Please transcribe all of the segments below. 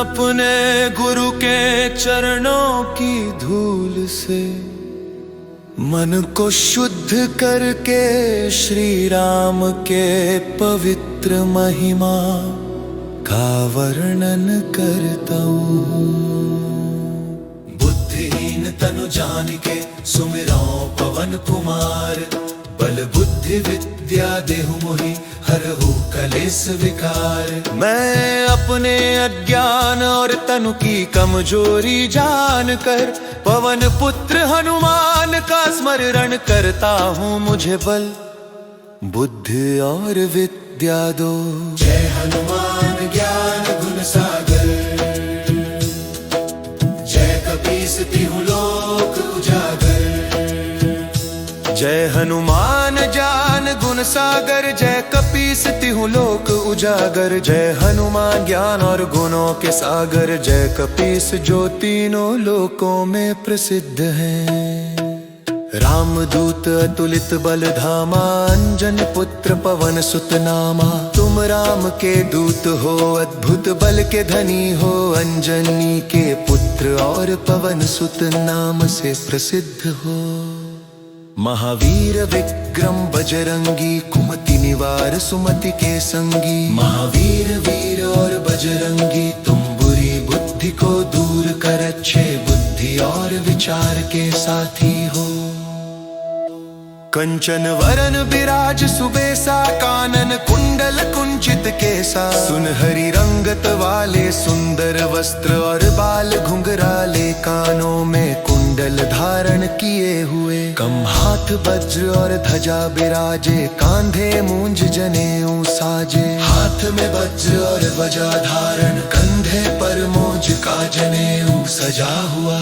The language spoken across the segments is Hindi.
अपने गुरु के चरणों की धूल से मन को शुद्ध करके श्री राम के पवित्र महिमा का वर्णन करता हूँ। बुद्धिहीन तनु जान के सुमिरो पवन कुमार, बल बुद्धि विद्या देहु मोहि हरहु कलेस विकार। मैं अपने अज्ञान और तनु की कमजोरी जान कर पवन पुत्र हनुमान का स्मरण करता हूँ। मुझे बल बुद्धि और विद्या दो। जय हनुमान ज्ञान गुण सागर, जय कपीस तिहु लोक उजागर। जय हनुमान ज्ञान गुण सागर, जय कपीस तिहु लोक उजागर। जय हनुमान ज्ञान और गुणों के सागर, जय कपीस जो तीनों लोकों में प्रसिद्ध हैं। रामदूत अतुलित बल धामा, अंजन पुत्र पवन सुत नामा। तुम राम के दूत हो, अद्भुत बल के धनी हो। अंजनी के पुत्र और पवन सुत नाम से प्रसिद्ध हो। महावीर विक्रम बजरंगी, कुमति निवार सुमति के संगी। महावीर वीर और बजरंगी, तुम बुरी बुद्धि को दूर कर अच्छे बुद्धि और विचार के साथी हो। कंचन वरन विराज सुबेसा, कानन कुंडल कुंचित केसा। सुनहरी रंगत वाले सुंदर वस्त्र और बाल घुंघराले। कानों में कुंडल धारण किए हुए, कम हाथ वज्र और ध्वजा बिराजे। कांधे मूंज जनेऊ साजे, हाथ में वज्र और ध्वजा धारण। कंधे पर मूंज का जनेऊ सजा हुआ।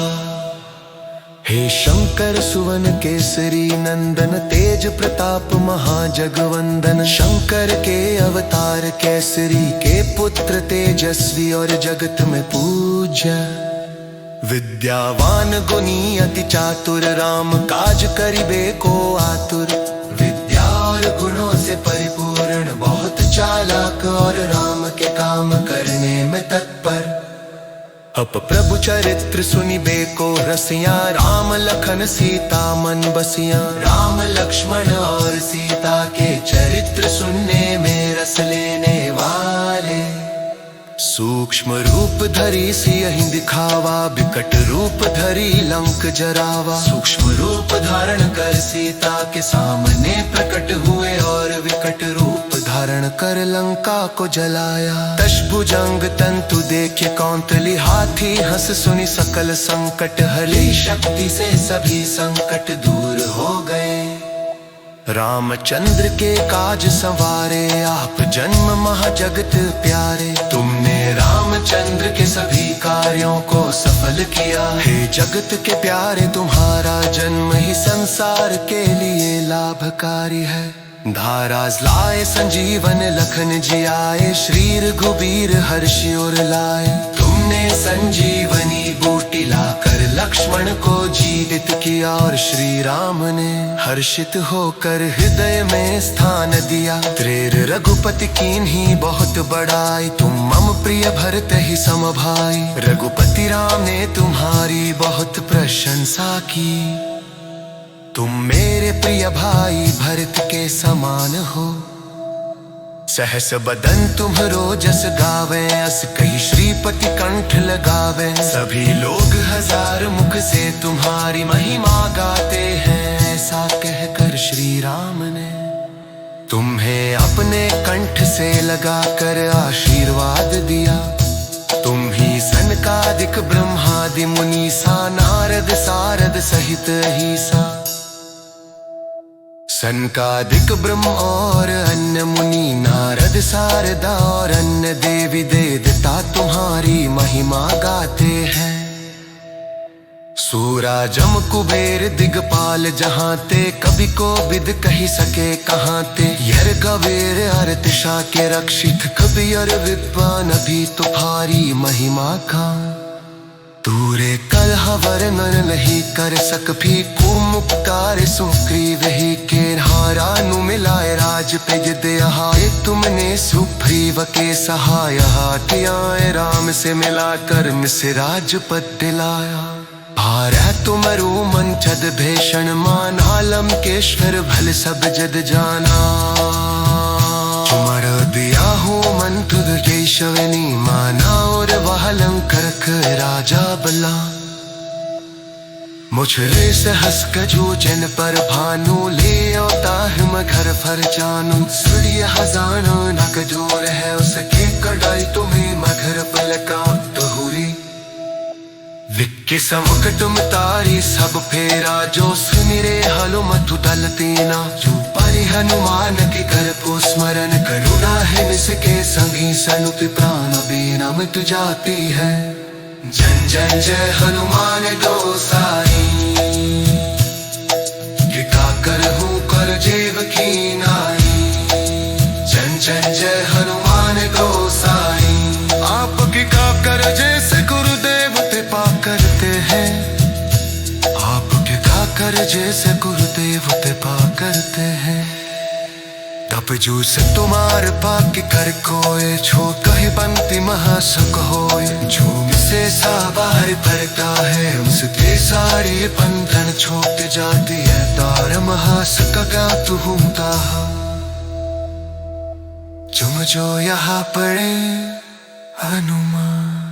हे शंकर सुवन केसरी नंदन, तेज प्रताप महाजगवंदन। शंकर के अवतार केसरी के पुत्र तेजस्वी और जगत में पूज्य। विद्यावान गुणी अति चातुर, राम काज करिबे को आतुर। विद्या और गुणों से परिपूर्ण, बहुत चालाक और राम के काम करने में तत्पर। अप प्रभु चरित्र सुनिबे को रसिया, राम लखन सीता मन बसिया। राम लक्ष्मण और सीता के चरित्र सुनने में रस लेने वाले। सूक्ष्म रूप धरी सियहि दिखावा, बिकट रूप धरी लंक जरावा। सूक्ष्म रूप धारण कर सीता के सामने प्रकट हुए, और विकट रूप धारण कर लंका को जलाया। दशभुजंग तंतु देखे कौंतली, हाथी हंस सुनि सकल संकट हले। शक्ति से सभी संकट दूर हो गए। रामचंद्र के काज संवारे, आप जन्म महाजगत प्यारे। तुमने रामचंद्र के सभी कार्यों को सफल किया। हे जगत के प्यारे, तुम्हारा जन्म ही संसार के लिए लाभकारी है। धाराज लाए संजीवन लखन जी आए, श्री रघुबीर हर्षि और लाए। तुमने संजीवनी बूटी लाकर लक्ष्मण को जीवित किया, और श्री राम ने हर्षित होकर हृदय में स्थान दिया। त्रेर रघुपति कीन्ही बहुत बड़ाई, तुम मम प्रिय भरत ही सम भाई। रघुपति राम ने तुम्हारी बहुत प्रशंसा की। तुम मेरे प्रिय भाई भरत के समान हो। सहस बदन तुम्हरो जस गावे, अस कही श्रीपति कंठ लगावे। सभी लोग हजार मुख से तुम्हारी महिमा गाते हैं। ऐसा कहकर श्री राम ने तुम्हें अपने कंठ से लगाकर आशीर्वाद दिया। तुम ही सनकादिक ब्रह्मादि मुनीसा, नारद सारद सहित अहिसा। सनकादिक ब्रह्म और अन्य मुनि, नारद सारदा और अन्य देवी देवता तुम्हारी महिमा गाते हैं। सूरा जम कुबेर दिगपाल जहाँ ते, कभी को विद कही सके कहाँ ते। यर गवेर अर्तिशा के रक्षित, कभी और विद्वान अभी तुम्हारी महिमा का। तूरे कलह जहाँ वर्णन नहीं कर सक भी उपकार सुग्रीव ही के हारा नु मिलाए राज पे जिद हाय तुमने सुग्रीव के सहाय हाथ आए राम से मिला कर मिसे राजपद दिलाया हारै तुमरु मन छद भीषण मान आलम केश्वर भल सब जद जाना तुमर दिया हूँ मन तुद केशवनी माना और वह लंकर राजा बला मुझरे से हंस कजू जन पर भानु ले आता है घर फर जानू सूर्य हजाना नक जोर है उसके कड़ाई तुम्हें मगर पलका तहुरी विक्के समुख तुम तारी सब फेरा जो सुनिरे हलो मधु दल तेना जो परि हनुमान के कर को स्मरण करुणा है निसके संगी सनुत प्राण बेना मिट जाती है जन जन जय हनुमान गोसाई कृपा करहूँ कर जेव की नाई जन जन जय हनुमान गोसाई आप कृपा कर जैसे गुरुदेव कृपा करते हैं आप कृपा कर जैसे गुरुदेव कृपा करते हैं तब जूस तुम्हार पाक कर कोय छो कही बंती महासुख होय जो से साबार भरता है उसके सारे बंधन छूट जाती है तार महासुख का तू होता तुम जो यहाँ पड़े हनुमान।